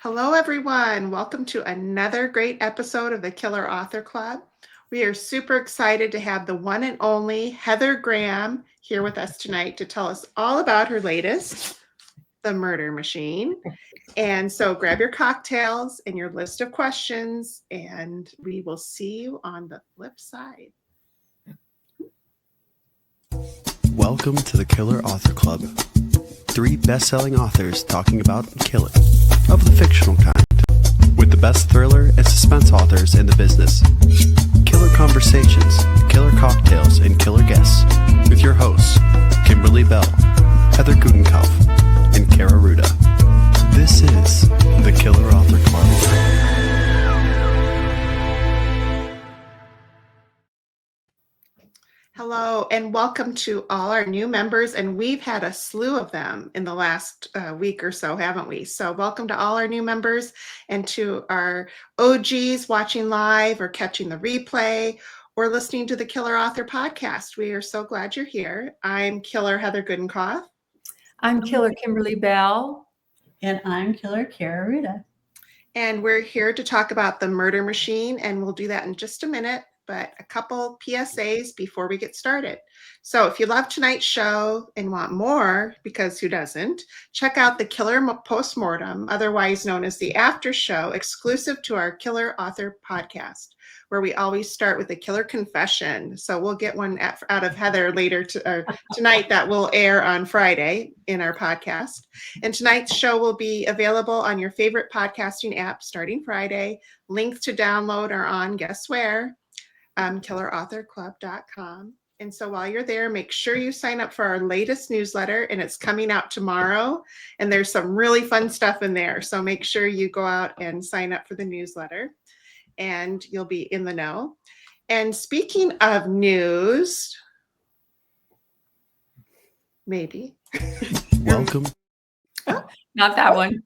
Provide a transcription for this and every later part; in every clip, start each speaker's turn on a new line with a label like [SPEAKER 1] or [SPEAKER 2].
[SPEAKER 1] Hello, everyone. Welcome to another great episode of the Killer Author Club. We are super excited to have the one and only Heather Graham here with us tonight to tell us all about her latest, The Murder Machine. And so grab your cocktails and your list of questions, and we will see you on the flip side.
[SPEAKER 2] Welcome to the Killer Author Club. 3 best-selling authors talking about killing, of the fictional kind, with the best thriller and suspense authors in the business. Killer conversations, killer cocktails, and killer guests, with your hosts, Kimberly Belle, Heather Gudenkauf, and Kaira Rouda. This is the Killer Author Club.
[SPEAKER 1] Hello, and welcome to all our new members. And we've had a slew of them in the last week or so, haven't we? So welcome to all our new members and to our OGs watching live or catching the replay or listening to the Killer Author podcast. We are so glad you're here. I'm Killer Heather Gudenkauf.
[SPEAKER 3] I'm Killer Kimberly Belle.
[SPEAKER 4] And I'm Killer Kaira Rouda.
[SPEAKER 1] And we're here to talk about The Murder Machine, and we'll do that in just a minute. But a couple PSAs before we get started. So if you love tonight's show and want more, because who doesn't, check out the Killer Postmortem, otherwise known as the After Show, exclusive to our Killer Author podcast, where we always start with a killer confession. So we'll get one out of Heather later tonight that will air on Friday in our podcast. And tonight's show will be available on your favorite podcasting app starting Friday. Links to download are on, guess where? killerauthorclub.com. And so while you're there, make sure you sign up for our latest newsletter, and it's coming out tomorrow. And there's some really fun stuff in there. So make sure you go out and sign up for the newsletter, and you'll be in the know. And speaking of news, maybe.
[SPEAKER 2] Welcome.
[SPEAKER 3] Not that one.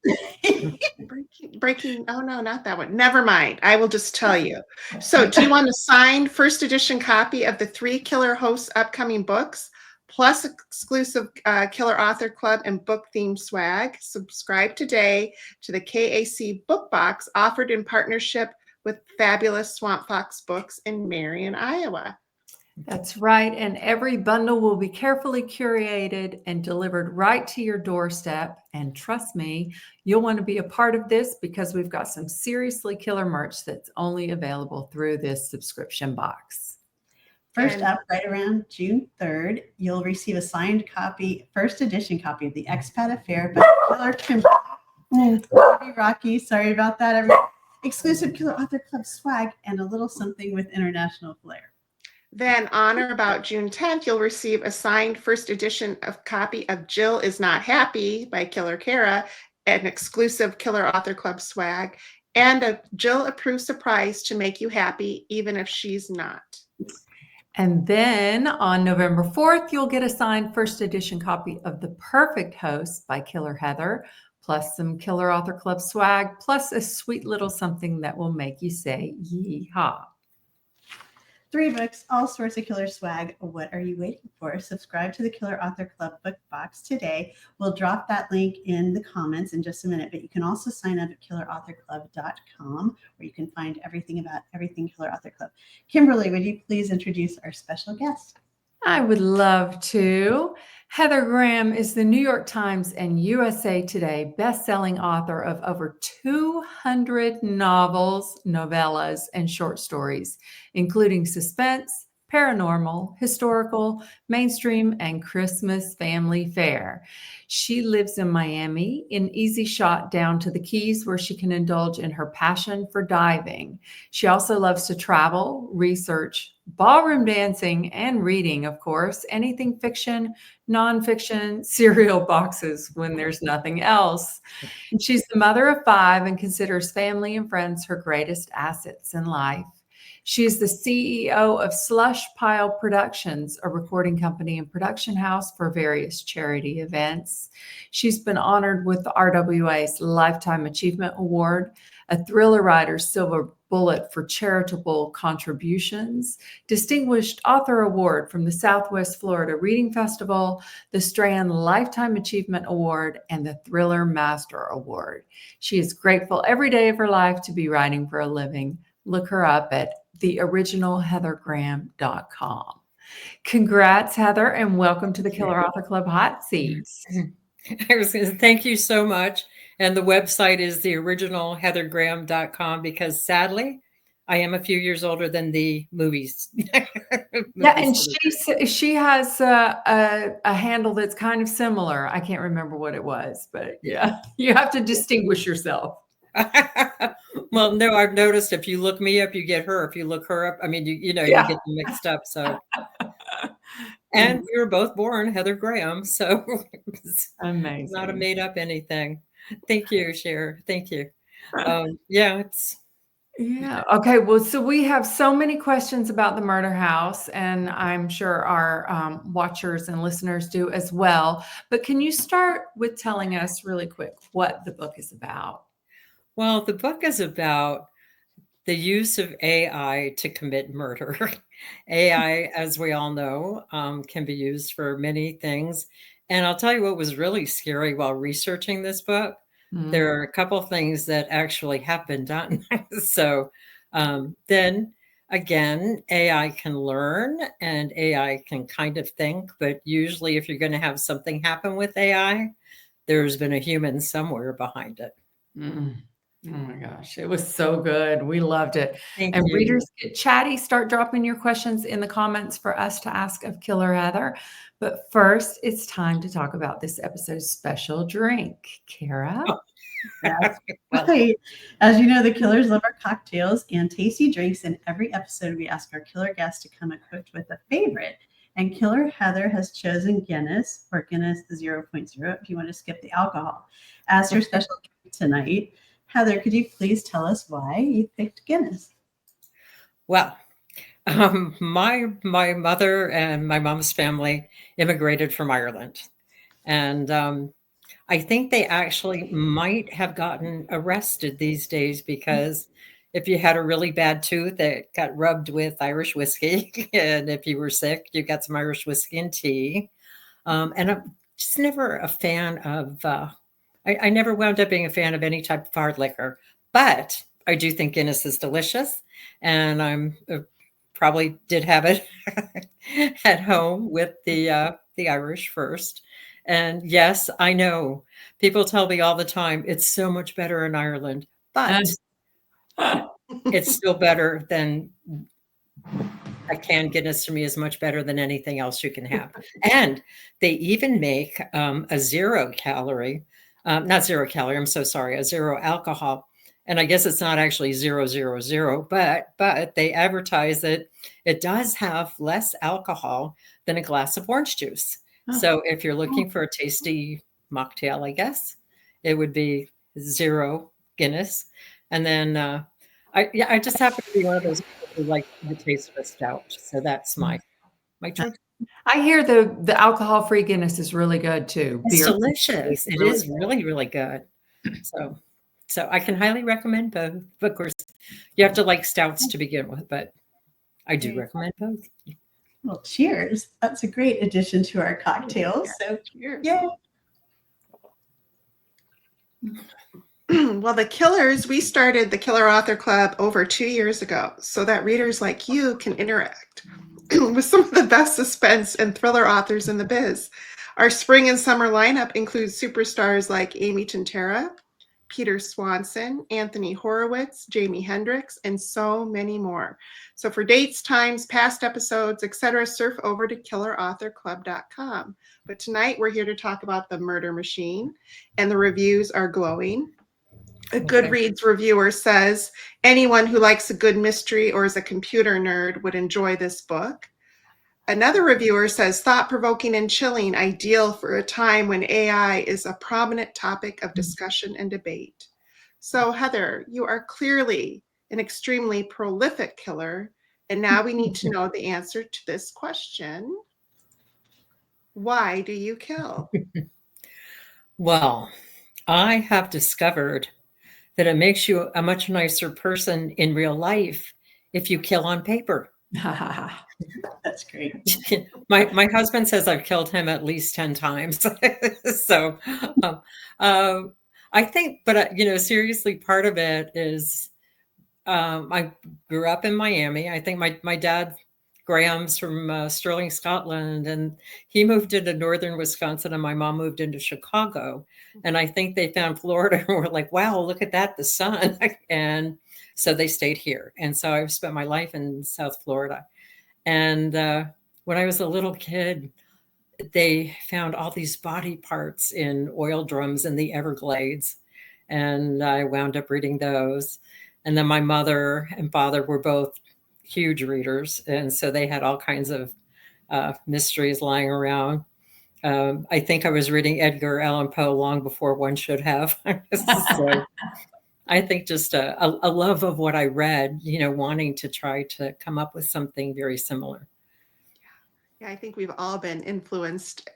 [SPEAKER 1] Breaking. Oh, no, not that one. Never mind. I will just tell you. So do you want a signed first edition copy of the 3 Killer Hosts upcoming books, plus exclusive Killer Author Club and book themed swag? Subscribe today to the KAC book box offered in partnership with fabulous Swamp Fox Books in Marion, Iowa.
[SPEAKER 3] That's right. And every bundle will be carefully curated and delivered right to your doorstep. And trust me, you'll want to be a part of this because we've got some seriously killer merch that's only available through this subscription box.
[SPEAKER 4] First up, right around June 3rd, you'll receive a signed copy, first edition copy of The Expat Affair by Killer Kimberly. Rocky, sorry about that, everyone. Exclusive Killer Author Club swag and a little something with international flair.
[SPEAKER 1] Then on or about June 10th, you'll receive a signed first edition of copy of Jill Is Not Happy by Killer Kaira, an exclusive Killer Author Club swag, and a Jill approved surprise to make you happy, even if she's not.
[SPEAKER 3] And then on November 4th, you'll get a signed first edition copy of The Perfect Host by Killer Heather, plus some Killer Author Club swag, plus a sweet little something that will make you say yee-haw.
[SPEAKER 4] 3 books, all sorts of killer swag. What are you waiting for? Subscribe to the Killer Author Club book box today. We'll drop that link in the comments in just a minute, but you can also sign up at killerauthorclub.com, where you can find everything about everything Killer Author Club. Kimberly, would you please introduce our special guest?
[SPEAKER 3] I would love to. Heather Graham is the New York Times and USA Today best-selling author of over 200 novels, novellas, and short stories, including suspense, paranormal, historical, mainstream, and Christmas family fare. She lives in Miami, in easy shot down to the Keys, where she can indulge in her passion for diving. She also loves to travel, research, ballroom dancing, and reading, of course, anything fiction, nonfiction, cereal boxes when there's nothing else. She's the mother of 5 and considers family and friends her greatest assets in life. She is the CEO of Slush Pile Productions, a recording company and production house for various charity events. She's been honored with the RWA's Lifetime Achievement Award, a Thriller Writer's Silver Bullet for Charitable Contributions, Distinguished Author Award from the Southwest Florida Reading Festival, the Strand Lifetime Achievement Award, and the Thriller Master Award. She is grateful every day of her life to be writing for a living. Look her up at theoriginalheathergraham.com. Congrats, Heather, and welcome to the Killer Author Club Hot Seat.
[SPEAKER 5] I was going to thank you so much. And the website is theoriginalheathergraham.com because sadly, I am a few years older than the movies.
[SPEAKER 3] Yeah, and she has a handle that's kind of similar. I can't remember what it was, but yeah, you have to distinguish yourself.
[SPEAKER 5] Well, no, I've noticed if you look me up, you get her. If you look her up, I mean, you get them mixed up. So, and we were both born Heather Graham, so it's
[SPEAKER 3] amazing.
[SPEAKER 5] Not a made up anything. Thank you, Cher. Thank you.
[SPEAKER 3] Yeah. Okay. Well, so we have so many questions about the murder house, and I'm sure our watchers and listeners do as well. But can you start with telling us really quick what the book is about?
[SPEAKER 5] Well, the book is about the use of AI to commit murder. AI, as we all know, can be used for many things. And I'll tell you what was really scary while researching this book. There are a couple of things that actually have been done. So then again, AI can learn and AI can kind of think, but usually if you're going to have something happen with AI, there's been a human somewhere behind it.
[SPEAKER 3] Oh my gosh, it was so good. We loved it.
[SPEAKER 5] Thank
[SPEAKER 3] and
[SPEAKER 5] you.
[SPEAKER 3] Readers get chatty. Start dropping your questions in the comments for us to ask of Killer Heather. But first, it's time to talk about this episode's special drink. Kara?
[SPEAKER 4] That's right. As you know, the Killers love our cocktails and tasty drinks. In every episode, we ask our killer guests to come equipped with a favorite. And Killer Heather has chosen Guinness, or Guinness 0.0, if you want to skip the alcohol, as your special drink tonight. Heather, could you please tell us why you picked Guinness?
[SPEAKER 5] Well, my mother and my mom's family immigrated from Ireland. And I think they actually might have gotten arrested these days because if you had a really bad tooth, it got rubbed with Irish whiskey. And if you were sick, you got some Irish whiskey and tea. And I'm just never a fan of, I never wound up being a fan of any type of hard liquor. But I do think Guinness is delicious. And I'm probably did have it at home with the Irish first. And yes, I know people tell me all the time, it's so much better in Ireland, but it's still better than a canned Guinness. To me is much better than anything else you can have. And they even make a 0 calorie, not 0 calorie, I'm so sorry, a 0 alcohol. And I guess it's not actually 000, but they advertise that it does have less alcohol than a glass of orange juice. So if you're looking for a tasty mocktail, I guess it would be 0 Guinness. And then I just happen to be one of those people who like the taste of a stout. So that's my choice.
[SPEAKER 3] I hear the alcohol-free Guinness is really good too.
[SPEAKER 5] It's delicious. It is really, really good. So I can highly recommend both. Of course, you have to like stouts to begin with, but I do recommend both.
[SPEAKER 4] Well, cheers. That's a great addition to our cocktails. So
[SPEAKER 1] cheers.
[SPEAKER 4] Yay.
[SPEAKER 1] Well, the Killers, we started the Killer Author Club over 2 years ago so that readers like you can interact with some of the best suspense and thriller authors in the biz. Our spring and summer lineup includes superstars like Amy Tintera, Peter Swanson, Anthony Horowitz, Jamie Hendricks, and so many more. So for dates, times, past episodes, etc., surf over to killerauthorclub.com. But tonight we're here to talk about The Murder Machine, and the reviews are glowing. A Goodreads reviewer says, anyone who likes a good mystery or is a computer nerd would enjoy this book. Another reviewer says, thought-provoking and chilling, ideal for a time when AI is a prominent topic of discussion and debate. So Heather, you are clearly an extremely prolific killer, and now we need to know the answer to this question. Why do you kill?
[SPEAKER 5] Well, I have discovered that it makes you a much nicer person in real life if you kill on paper.
[SPEAKER 4] That's great.
[SPEAKER 5] My husband says I've killed him at least 10 times. So um, I think, but seriously, part of it is I grew up in Miami. I think my dad, Graham's from Stirling, Scotland, and he moved into northern Wisconsin, and my mom moved into Chicago. And I think they found Florida and were like, wow, look at that, the sun. And so they stayed here. And so I've spent my life in South Florida. And when I was a little kid, they found all these body parts in oil drums in the Everglades. And I wound up reading those. And then my mother and father were both huge readers. And so they had all kinds of mysteries lying around. I think I was reading Edgar Allan Poe long before one should have. So I think just a love of what I read, wanting to try to come up with something very similar.
[SPEAKER 1] Yeah, I think we've all been influenced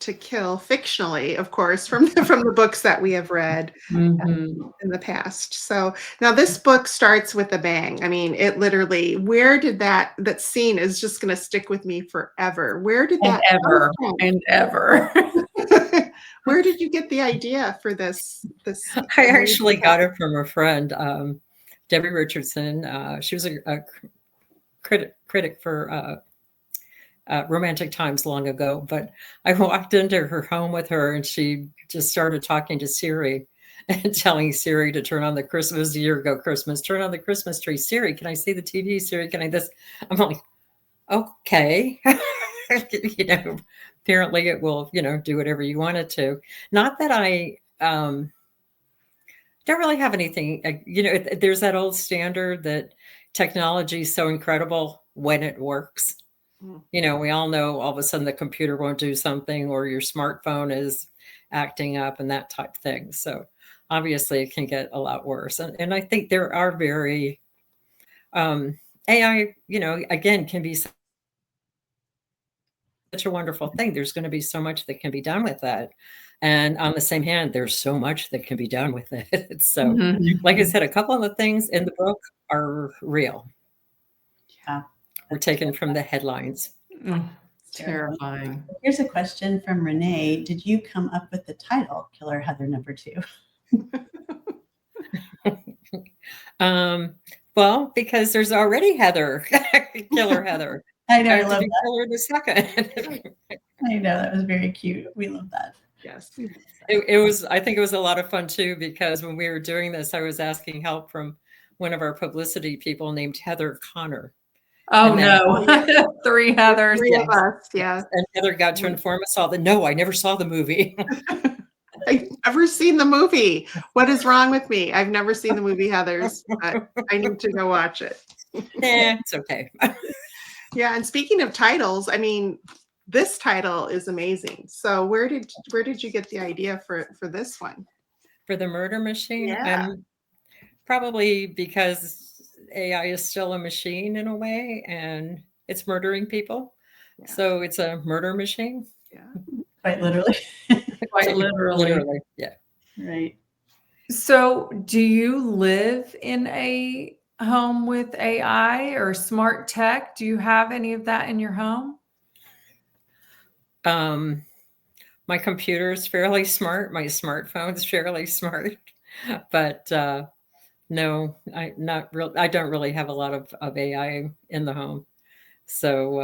[SPEAKER 1] to kill fictionally, of course, from the books that we have read in the past. So now this book starts with a bang. I mean, it literally, where did that scene is just going to stick with me forever. Where did that
[SPEAKER 3] ever and ever?
[SPEAKER 1] Where did you get the idea for this?
[SPEAKER 5] I actually got it from a friend, Debbie Richardson. She was a critic for Romantic Times long ago, but I walked into her home with her and she just started talking to Siri and telling Siri to turn on the Christmas, a year ago Christmas, turn on the Christmas tree. Siri, can I see the TV? Siri, can I this? I'm like, okay. Apparently it will, do whatever you want it to. Not that I don't really have anything, there's that old standard that technology is so incredible when it works. We all know all of a sudden the computer won't do something or your smartphone is acting up and that type of thing. So obviously it can get a lot worse. And I think there are very, AI, again, can be such a wonderful thing. There's going to be so much that can be done with that. And on the same hand, there's so much that can be done with it. So like I said, a couple of the things in the book are real.
[SPEAKER 4] Yeah.
[SPEAKER 5] Were taken from the headlines.
[SPEAKER 3] Terrifying.
[SPEAKER 4] Here's a question from Renee. Did you come up with the title Killer Heather #2?
[SPEAKER 5] Well, because there's already Heather, Killer Heather.
[SPEAKER 4] I know, I
[SPEAKER 5] to
[SPEAKER 4] love
[SPEAKER 5] be
[SPEAKER 4] that.
[SPEAKER 5] Killer the second.
[SPEAKER 4] I know, that was very cute. We love that.
[SPEAKER 1] Yes.
[SPEAKER 5] I think it was a lot of fun too, because when we were doing this, I was asking help from one of our publicity people named Heather Connor.
[SPEAKER 3] Oh no, 3 Heathers.
[SPEAKER 1] 3 of us, yeah.
[SPEAKER 5] And Heather got to inform us all that, no, I never saw the movie.
[SPEAKER 1] I've never seen the movie. What is wrong with me? I've never seen the movie Heathers, but I need to go watch it.
[SPEAKER 5] It's okay.
[SPEAKER 1] Yeah, and speaking of titles, I mean, this title is amazing. So where did you get the idea for this one?
[SPEAKER 5] For the murder machine?
[SPEAKER 1] Yeah.
[SPEAKER 5] Probably because AI is still a machine in a way, and it's murdering people.
[SPEAKER 1] Yeah.
[SPEAKER 5] So it's a murder machine.
[SPEAKER 1] Yeah.
[SPEAKER 4] Quite literally.
[SPEAKER 3] Quite literally.
[SPEAKER 5] Yeah.
[SPEAKER 4] Right.
[SPEAKER 3] So do you live in a home with AI or smart tech? Do you have any of that in your home?
[SPEAKER 5] My computer is fairly smart. My smartphone is fairly smart, but no, I don't really have a lot of AI in the home. So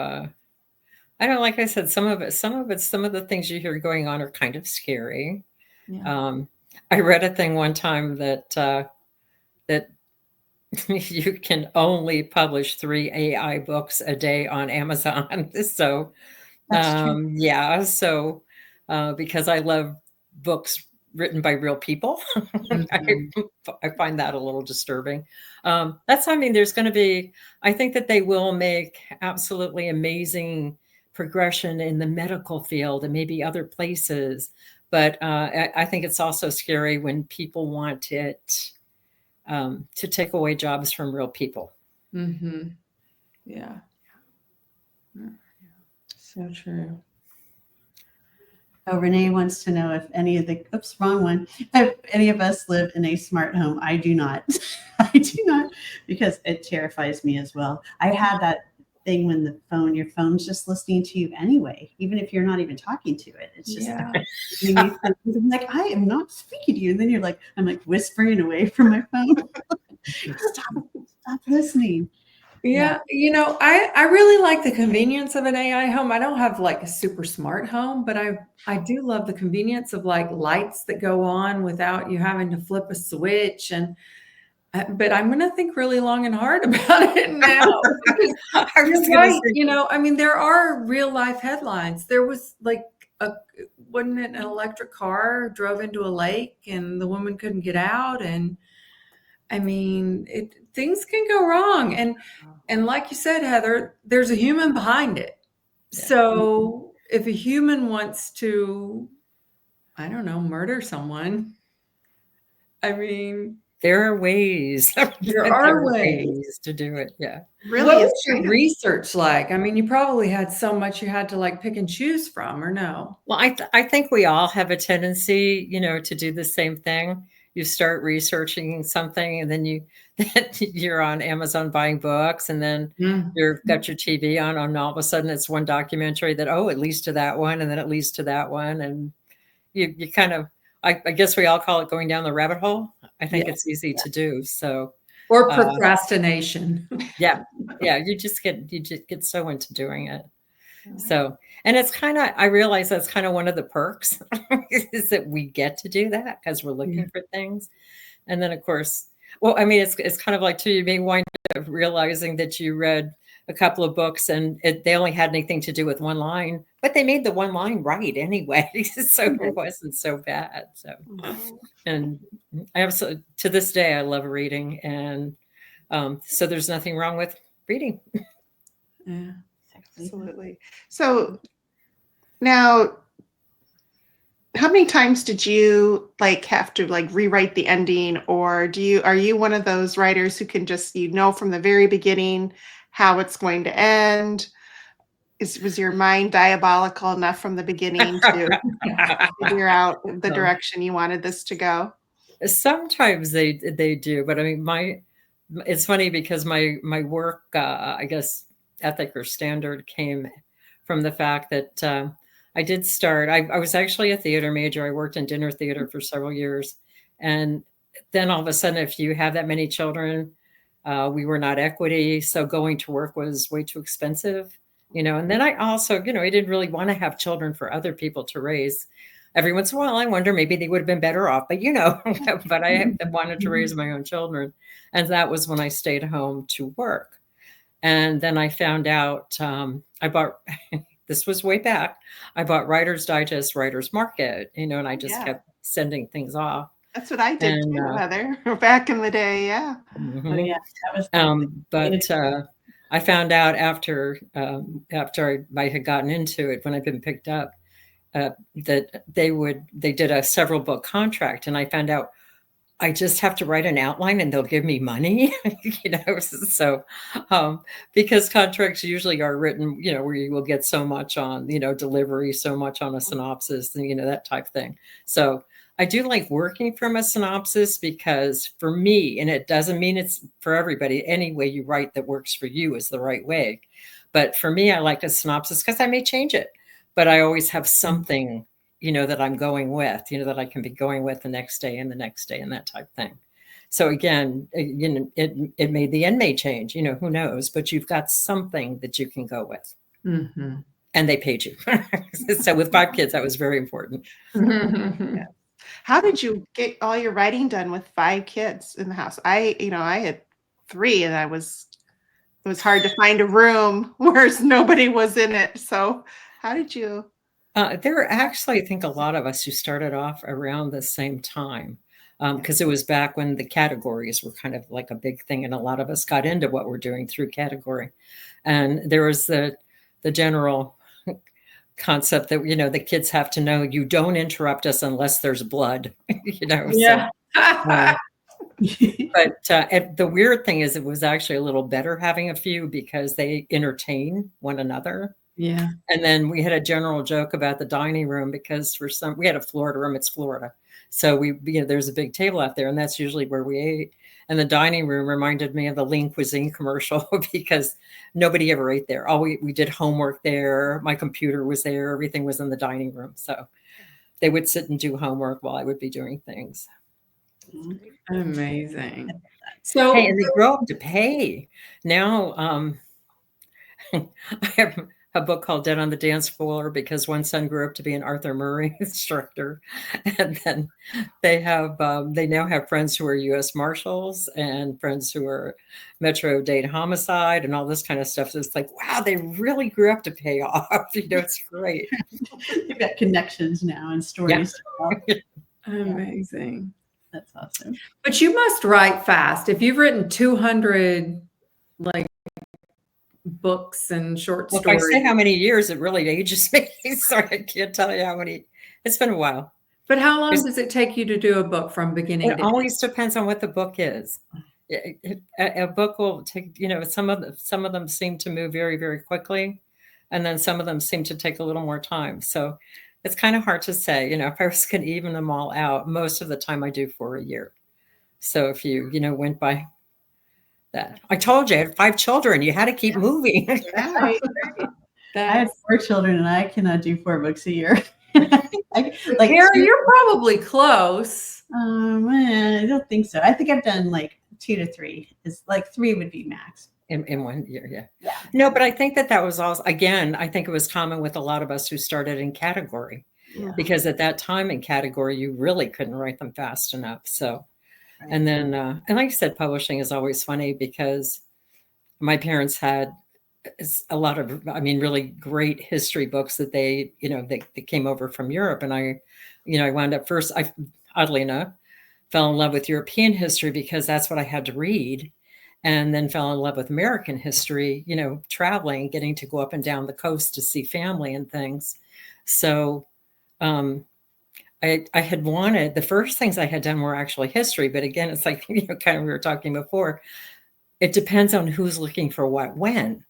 [SPEAKER 5] I don't, like I said, some of the things you hear going on are kind of scary.
[SPEAKER 3] Yeah.
[SPEAKER 5] I read a thing one time that you can only publish 3 AI books a day on Amazon. So
[SPEAKER 4] That's true.
[SPEAKER 5] yeah, so because I love books written by real people. I find that a little disturbing. There's going to be, I think that they will make absolutely amazing progression in the medical field and maybe other places. But I think it's also scary when people want it to take away jobs from real people.
[SPEAKER 3] Mm-hmm. Yeah. So true.
[SPEAKER 4] Oh, Renee wants to know if any of the, oops, wrong one. If any of us live in a smart home. I do not. I do not, because it terrifies me as well. I had that thing when your phone's just listening to you anyway, even if you're not even talking to it. It's just, I'm like, I am not speaking to you. And then you're like, I'm like whispering away from my phone. Stop listening.
[SPEAKER 3] Yeah, I really like the convenience of an AI home. I don't have like a super smart home, but I do love the convenience of like lights that go on without you having to flip a switch. And but I'm going to think really long and hard about it now. You're right. I mean, there are real life headlines. There was like wasn't it an electric car drove into a lake and the woman couldn't get out? And I mean, things can go wrong. And like you said, Heather, there's a human behind it. Yeah. So if a human wants to, I don't know, murder someone, I mean,
[SPEAKER 5] there are ways.
[SPEAKER 3] There are ways
[SPEAKER 5] to do it. Yeah.
[SPEAKER 1] Really?
[SPEAKER 3] What was your research like? I mean, you probably had so much you had to like pick and choose from, or no?
[SPEAKER 5] Well, I think we all have a tendency, to do the same thing. You start researching something and then you're on Amazon buying books, and then you've got your TV on, and all of a sudden it's one documentary that, it leads to that one, and then it leads to that one. And you kind of, I guess we all call it going down the rabbit hole. I think it's easy to do. So,
[SPEAKER 3] or procrastination.
[SPEAKER 5] Yeah. You just get so into doing it. So, and it's kind of, I realize that's kind of one of the perks is that we get to do that because we're looking for things. And then of course, well, I mean, it's kind of like too, you may wind up realizing that you read a couple of books and they only had anything to do with one line, but they made the one line right anyway. So it wasn't so bad. So, and I absolutely, to this day, I love reading. And so there's nothing wrong with reading.
[SPEAKER 3] Yeah.
[SPEAKER 1] Absolutely. So now, how many times did you have to rewrite the ending, or are you one of those writers who can just from the very beginning how it's going to end? Was your mind diabolical enough from the beginning to figure out the direction you wanted this to go?
[SPEAKER 5] Sometimes they do, but I mean, it's funny because my work, I guess, ethic or standard came from the fact that I did start, I was actually a theater major. I worked in dinner theater for several years. And then all of a sudden, if you have that many children, we were not equity. So going to work was way too expensive, and then I also, I didn't really want to have children for other people to raise. Every once in a while, I wonder, maybe they would have been better off, but but I wanted to raise my own children. And that was when I stayed home to work. And then I found out I bought, this was way back, I bought Writer's Digest, Writer's Market, and I just kept sending things off.
[SPEAKER 1] That's what I did too, Heather, back in the day. Yeah.
[SPEAKER 5] Mm-hmm.
[SPEAKER 4] Oh, yeah. That was
[SPEAKER 5] I found out after I had gotten into it, when I'd been picked up, that they did a several book contract, and I found out I just have to write an outline and they'll give me money, so because contracts usually are written, where you will get so much on, delivery, so much on a synopsis, and, that type of thing. So I do like working from a synopsis because for me, and it doesn't mean it's for everybody, any way you write that works for you is the right way. But for me, I like a synopsis because I may change it, but I always have something that I'm going with, that I can be going with the next day and the next day and that type of thing. So again, it may, the end may change, who knows, but you've got something that you can go with.
[SPEAKER 3] Mm-hmm.
[SPEAKER 5] And they paid you. So with 5 kids, that was very important.
[SPEAKER 1] Yeah. How did you get all your writing done with 5 kids in the house? I had 3 and it was hard to find a room where nobody was in it. So how did you?
[SPEAKER 5] There were actually, I think, a lot of us who started off around the same time because it was back when the categories were kind of like a big thing, and a lot of us got into what we're doing through category. And there was the general concept that the kids have to know you don't interrupt us unless there's blood.
[SPEAKER 3] Yeah.
[SPEAKER 5] So, but the weird thing is, it was actually a little better having a few because they entertain one another.
[SPEAKER 3] Yeah.
[SPEAKER 5] And then we had a general joke about the dining room because we had a Florida room. It's Florida. So there's a big table out there and that's usually where we ate. And the dining room reminded me of the Lean Cuisine commercial because nobody ever ate there. We did homework there. My computer was there. Everything was in the dining room. So they would sit and do homework while I would be doing things.
[SPEAKER 3] Amazing. So
[SPEAKER 5] Hey, and they grow up to pay. Now, I have a book called Dead on the Dance Floor because one son grew up to be an Arthur Murray instructor. And then they now have friends who are U.S. Marshals and friends who are Metro Dade Homicide and all this kind of stuff. So it's like, wow, they really grew up to pay off. It's great.
[SPEAKER 4] You've got connections now and stories.
[SPEAKER 5] Yeah.
[SPEAKER 3] amazing.
[SPEAKER 4] That's awesome.
[SPEAKER 3] But you must write fast. If you've written 200 like books and short
[SPEAKER 5] Well, if
[SPEAKER 3] stories.
[SPEAKER 5] I say how many years, it really ages me. So I can't tell you how many. It's been a while.
[SPEAKER 3] But how long does it take you to do a book from beginning
[SPEAKER 5] It
[SPEAKER 3] to
[SPEAKER 5] always depends on what the book is. A book will take, some of them seem to move very, very quickly. And then some of them seem to take a little more time. So it's kind of hard to say, if I was going to even them all out, most of the time I do for a year. So if you, went by that, I told you I had 5 children, you had to keep moving.
[SPEAKER 1] Right.
[SPEAKER 4] I had 4 children and I cannot do 4 books a year.
[SPEAKER 3] Kara, you're probably close.
[SPEAKER 4] I don't think so. I think I've done like 2 to 3. Is like 3 would be max.
[SPEAKER 5] In 1 year, yeah. No, but I think that was also, again, I think it was common with a lot of us who started in category.
[SPEAKER 4] Yeah.
[SPEAKER 5] Because at that time in category, you really couldn't write them fast enough. So,
[SPEAKER 4] Right.
[SPEAKER 5] and then, and like I said, publishing is always funny because my parents had a lot of, really great history books that they came over from Europe. And I wound up first, oddly enough, fell in love with European history because that's what I had to read. And then fell in love with American history, traveling, getting to go up and down the coast to see family and things. So I had wanted, the first things I had done were actually history. But again, it's like, kind of we were talking before, it depends on who's looking for what when.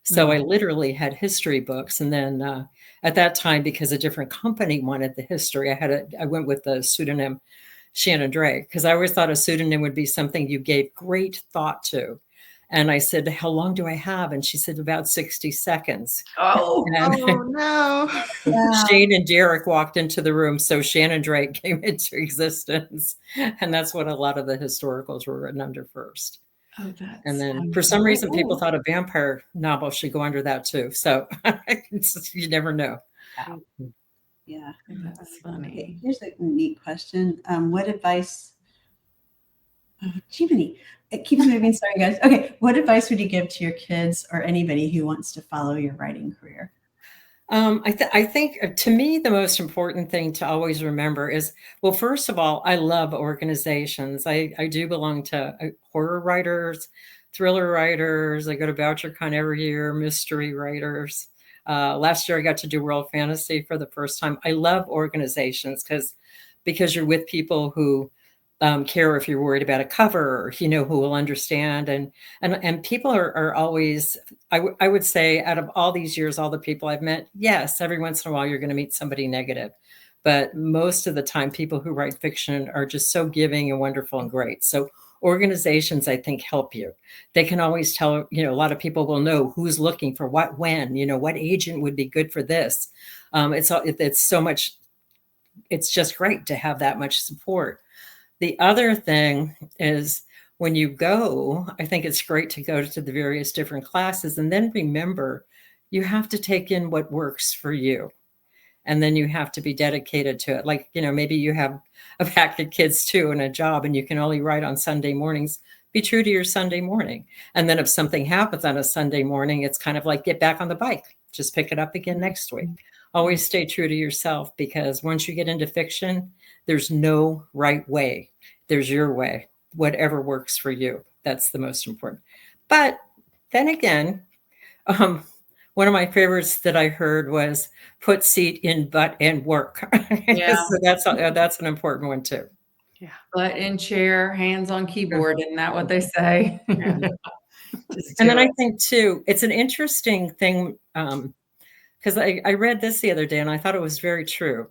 [SPEAKER 5] So I literally had history books. And then at that time, because a different company wanted the history, I went with the pseudonym Shannon Drake, because I always thought a pseudonym would be something you gave great thought to. And I said, how long do I have? And she said, about 60 seconds.
[SPEAKER 3] Oh,
[SPEAKER 1] no.
[SPEAKER 5] Shane and Derek walked into the room. So Shannon Drake came into existence. And that's what a lot of the historicals were written under first.
[SPEAKER 3] Oh, that's
[SPEAKER 5] and then for some reason, people thought a vampire novel should go under that too. So you never know.
[SPEAKER 4] Yeah.
[SPEAKER 3] That's funny.
[SPEAKER 4] Okay, here's a neat question. What advice? Oh, Jiminy, it keeps moving. Sorry, guys. Okay, what advice would you give to your kids or anybody who wants to follow your writing career?
[SPEAKER 5] I think to me, the most important thing to always remember is, well, first of all, I love organizations. I do belong to horror writers, thriller writers. I go to BoucherCon every year, mystery writers. Last year, I got to do World Fantasy for the first time. I love organizations because you're with people who care if you're worried about a cover, who will understand. And people are always, I would say, out of all these years, all the people I've met, yes, every once in a while you're going to meet somebody negative. But most of the time, people who write fiction are just so giving and wonderful and great. So organizations, I think, help you. They can always tell, a lot of people will know who's looking for what, when, what agent would be good for this. It's so much, it's just great to have that much support. The other thing is when you go, I think it's great to go to the various different classes and then remember you have to take in what works for you. And then you have to be dedicated to it. Like, maybe you have a pack of kids too and a job and you can only write on Sunday mornings. Be true to your Sunday morning. And then if something happens on a Sunday morning, it's kind of like get back on the bike. Just pick it up again next week. Always stay true to yourself because once you get into fiction, there's no right way. There's your way, whatever works for you. That's the most important. But then again, one of my favorites that I heard was put seat in butt and work.
[SPEAKER 3] Yeah.
[SPEAKER 5] So that's an important one too.
[SPEAKER 3] Yeah. Butt in chair, hands on keyboard. Isn't that what they say?
[SPEAKER 5] Yeah. And then I think too, it's an interesting thing because I read this the other day and I thought it was very true.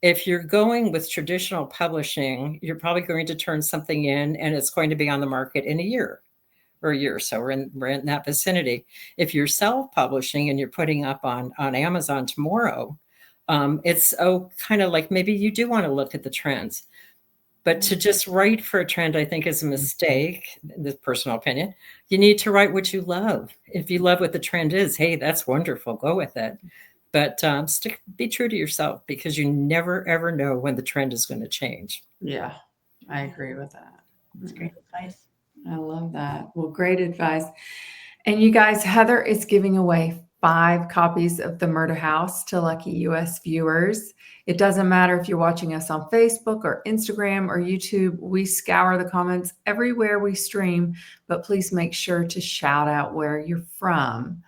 [SPEAKER 5] If you're going with traditional publishing, you're probably going to turn something in and it's going to be on the market in a year or a year or so. We're in that vicinity. If you're self-publishing and you're putting up on Amazon tomorrow, it's kind of like maybe you do want to look at the trends. But to just write for a trend, I think is a mistake, this personal opinion. You need to write what you love. If you love what the trend is, hey, that's wonderful. Go with it. But be true to yourself, because you never, ever know when the trend is going to change.
[SPEAKER 3] Yeah, I agree with that.
[SPEAKER 4] That's great advice.
[SPEAKER 3] I love that. Well, great advice. And you guys, Heather is giving away 5 copies of The Murder House to lucky US viewers. It doesn't matter if you're watching us on Facebook or Instagram or YouTube. We scour the comments everywhere we stream, but please make sure to shout out where you're from.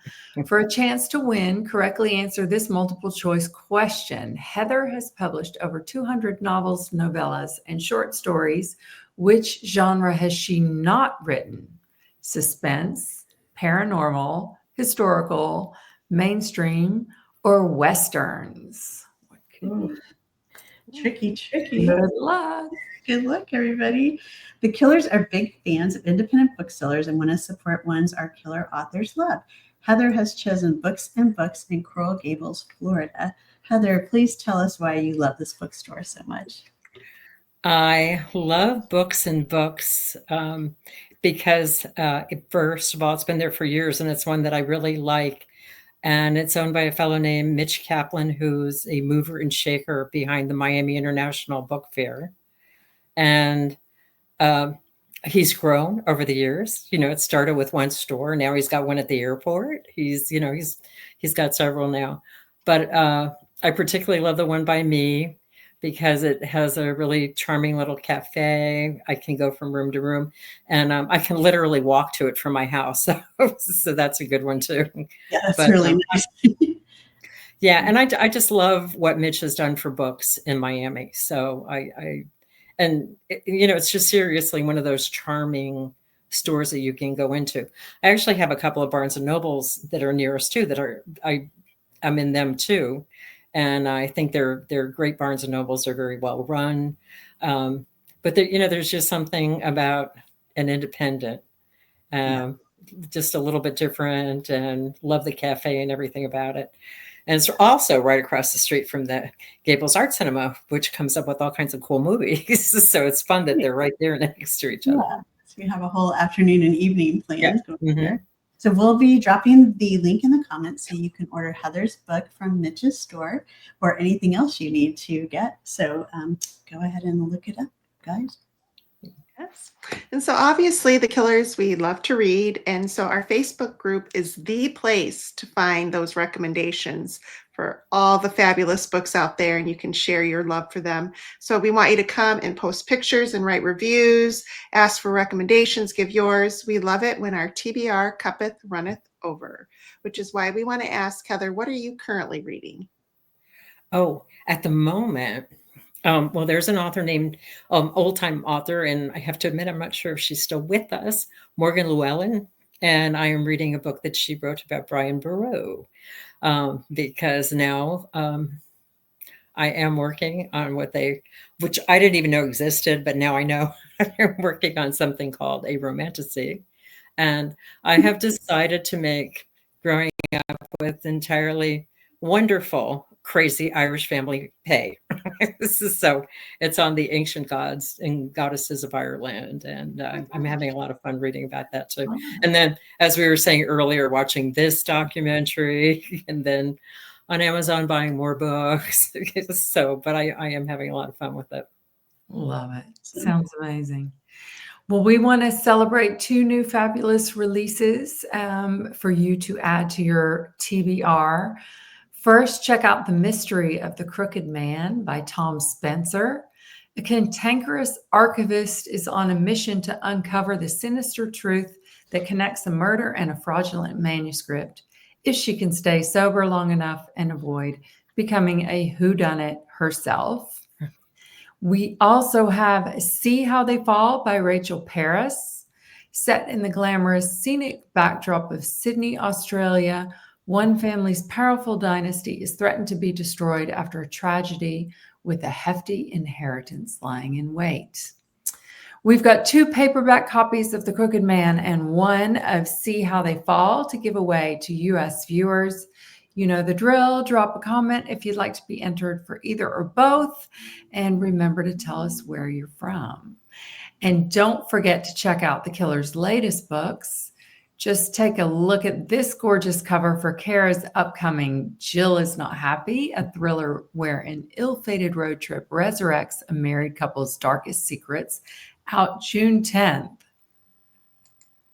[SPEAKER 3] For a chance to win, correctly answer this multiple choice question. Heather has published over 200 novels, novellas, and short stories. Which genre has she not written? Suspense, paranormal, historical, mainstream, or westerns? What could be?
[SPEAKER 4] Tricky.
[SPEAKER 3] Good luck.
[SPEAKER 4] Good luck, everybody. The Killers are big fans of independent booksellers and want to support ones our killer authors love. Heather has chosen Books and Books in Coral Gables, Florida. Heather, please tell us why you love this bookstore so much.
[SPEAKER 5] I love Books and Books because, first of all, it's been there for years, and it's one that I really like. And it's owned by a fellow named Mitch Kaplan, who's a mover and shaker behind the Miami International Book Fair. And he's grown over the years. It started with one store. Now he's got one at the airport. He's got several now. But I particularly love the one by me, because it has a really charming little cafe. I can go from room to room, and I can literally walk to it from my house. So that's a good one too.
[SPEAKER 4] Yeah, that's really nice.
[SPEAKER 5] Yeah, and I just love what Mitch has done for books in Miami. So it's just seriously one of those charming stores that you can go into. I actually have a couple of Barnes and Nobles that are near us too, I'm in them too. And I think they're great Barnes and Nobles. They're very well run. But there's just something about an independent, just a little bit different, and love the cafe and everything about it. And it's also right across the street from the Gables Art Cinema, which comes up with all kinds of cool movies. So it's fun that they're right there next to each other.
[SPEAKER 4] Yeah. So we have a whole afternoon and evening planned.
[SPEAKER 5] Yeah. Mm-hmm.
[SPEAKER 4] So we'll be dropping the link in the comments so you can order Heather's book from Mitch's store, or anything else you need to get. So go ahead and look it up, guys.
[SPEAKER 1] Yes. And so obviously the Killers, we love to read. And so our Facebook group is the place to find those recommendations for all the fabulous books out there, and you can share your love for them. So we want you to come and post pictures and write reviews, ask for recommendations, give yours. We love it when our TBR cuppeth runneth over, which is why we want to ask Heather, what are you currently reading?
[SPEAKER 5] Oh, at the moment, well, there's an author named old-time author, and I have to admit, I'm not sure if she's still with us, Morgan Llewellyn, and I am reading a book that she wrote about Brian Boru, because now I am working on which I didn't even know existed, but now I know. I'm working on something called a romantasy, and I have decided to make growing up with entirely wonderful, crazy Irish family pay. So it's on the ancient gods and goddesses of Ireland. And I'm having a lot of fun reading about that too. And then, as we were saying earlier, watching this documentary, and then on Amazon buying more books. But I am having a lot of fun with it.
[SPEAKER 3] Love it. Sounds amazing. Well, we want to celebrate 2 new fabulous releases for you to add to your TBR. First, check out The Mystery of the Crooked Man by Tom Spencer. A cantankerous archivist is on a mission to uncover the sinister truth that connects a murder and a fraudulent manuscript, if she can stay sober long enough and avoid becoming a whodunit herself. We also have See How They Fall by Rachel Paris. Set in the glamorous scenic backdrop of Sydney, Australia, One family's powerful dynasty is threatened to be destroyed after a tragedy with a hefty inheritance lying in wait. We've got 2 paperback copies of The Crooked Man and 1 of See How They Fall to give away to U.S. viewers. You know the drill. Drop a comment if you'd like to be entered for either or both. And remember to tell us where you're from. And don't forget to check out the killer's latest books. Just take a look at this gorgeous cover for Kaira's upcoming Jill Is Not Happy, a thriller where an ill-fated road trip resurrects a married couple's darkest secrets, out June 10th.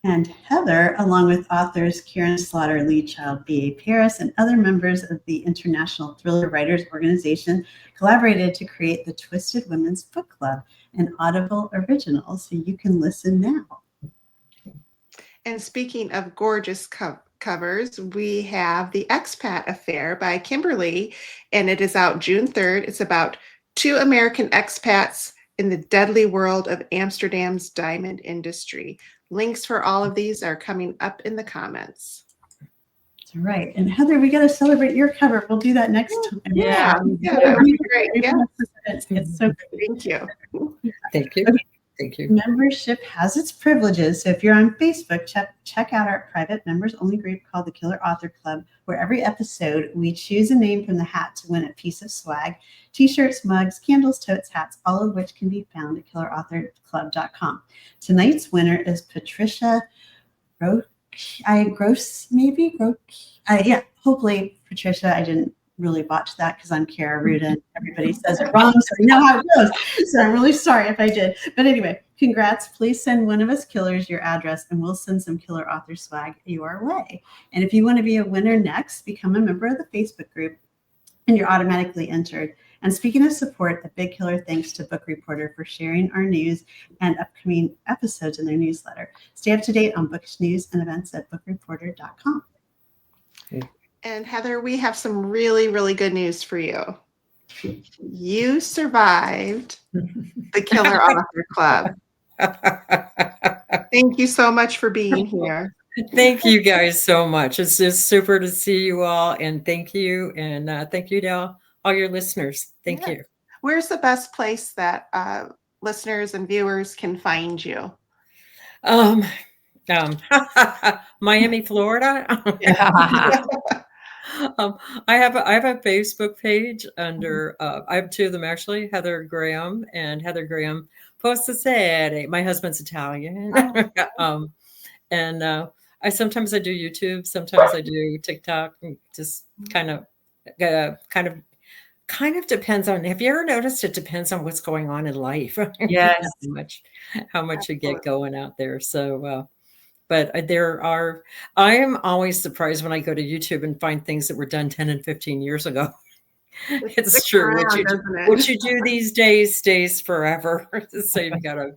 [SPEAKER 4] And Heather, along with authors Kieran Slaughter, Lee Child, B.A. Paris, and other members of the International Thriller Writers Organization, collaborated to create the Twisted Women's Book Club, an Audible original, so you can listen now.
[SPEAKER 1] And speaking of gorgeous covers, we have The Expat Affair by Kimberly, and it is out June 3rd. It's about 2 American expats in the deadly world of Amsterdam's diamond industry. Links for all of these are coming up in the comments.
[SPEAKER 4] That's right. And Heather, we got to celebrate your cover. We'll do that next time.
[SPEAKER 1] Yeah, that would be great. Yeah.
[SPEAKER 4] It's so great.
[SPEAKER 1] Thank you.
[SPEAKER 5] Thank you.
[SPEAKER 4] Okay.
[SPEAKER 5] Thank you.
[SPEAKER 4] Membership has its privileges. So if you're on Facebook, check out our private members only group called the Killer Author Club, where every episode we choose a name from the hat to win a piece of swag: t-shirts, mugs, candles, totes, hats, all of which can be found at killerauthorclub.com. Tonight's winner is Patricia hopefully Patricia, I didn't really botch that because I'm Kaira Rouda and everybody says it wrong, so I know how it goes. So I'm really sorry if I did. But anyway, congrats. Please send one of us killers your address and we'll send some killer author swag your way. And if you want to be a winner next, become a member of the Facebook group and you're automatically entered. And speaking of support, a big killer thanks to Book Reporter for sharing our news and upcoming episodes in their newsletter. Stay up to date on books, news, and events at bookreporter.com.
[SPEAKER 1] And Heather, we have some really, really good news for you. You survived the Killer Author Club. Thank you so much for being here.
[SPEAKER 5] Thank you guys so much. It's just super to see you all, and thank you. And thank you to all your listeners. Thank you.
[SPEAKER 1] Where's the best place that listeners and viewers can find you?
[SPEAKER 5] Miami, Florida. I have a Facebook page under I have 2 of them actually, Heather Graham and Heather Graham Post a Saturday. My husband's Italian. And I sometimes I do YouTube, sometimes I do TikTok, just kind of depends on, have you ever noticed it depends on what's going on in life?
[SPEAKER 3] Yes.
[SPEAKER 5] how much you get going out there. So but I am always surprised when I go to YouTube and find things that were done 10 and 15 years ago. It's true. What you do these days stays forever. So you've got to,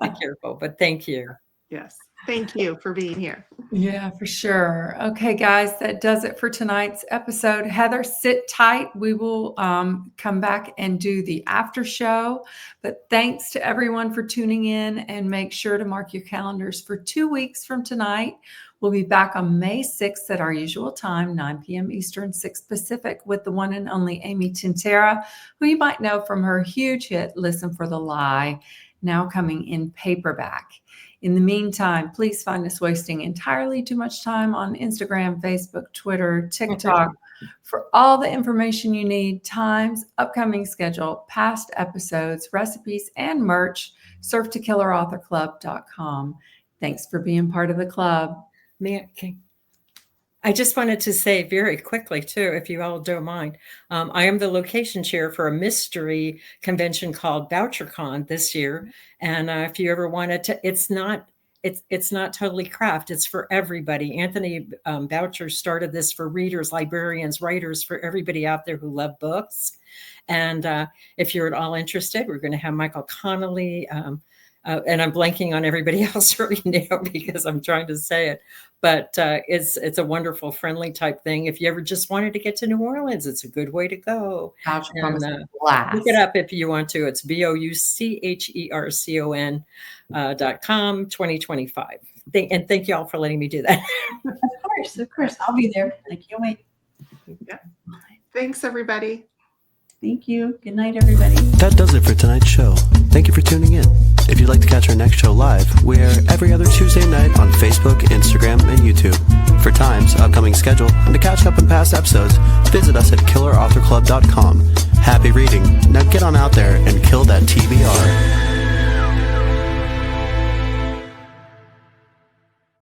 [SPEAKER 5] be careful. But thank you.
[SPEAKER 1] Yes. Thank you for being here.
[SPEAKER 3] Yeah, for sure. Okay, guys, that does it for tonight's episode. Heather, sit tight. We will come back and do the after show. But thanks to everyone for tuning in, and make sure to mark your calendars for 2 weeks from tonight. We'll be back on May 6th at our usual time, 9 p.m. Eastern, 6 Pacific, with the one and only Amy Tintera, who you might know from her huge hit, Listen for the Lie, now coming in paperback. In the meantime, please find us wasting entirely too much time on Instagram, Facebook, Twitter, TikTok for all the information you need: times, upcoming schedule, past episodes, recipes, and merch. Surf to killerauthorclub.com. Thanks for being part of the club.
[SPEAKER 5] I just wanted to say very quickly, too, if you all don't mind, I am the location chair for a mystery convention called VoucherCon this year. And if you ever wanted to, it's not totally craft. It's for everybody. Anthony Boucher started this for readers, librarians, writers, for everybody out there who love books. And if you're at all interested, we're going to have Michael Connolly, and I'm blanking on everybody else right now because I'm trying to say it, but it's a wonderful, friendly type thing. If you ever just wanted to get to New Orleans, it's a good way to go. And, look it up if you want to. It's BOUCHERCON.com 2025. And thank you all for letting me do that.
[SPEAKER 4] Of course. Of course. I'll be there. I can't wait.
[SPEAKER 1] Thanks, everybody.
[SPEAKER 4] Thank you. Good night, everybody.
[SPEAKER 2] That does it for tonight's show. Thank you for tuning in. If you'd like to catch our next show live, we're every other Tuesday night on Facebook, Instagram, and YouTube. For times, upcoming schedule, and to catch up on past episodes, visit us at killerauthorclub.com. Happy reading. Now get on out there and kill that TBR.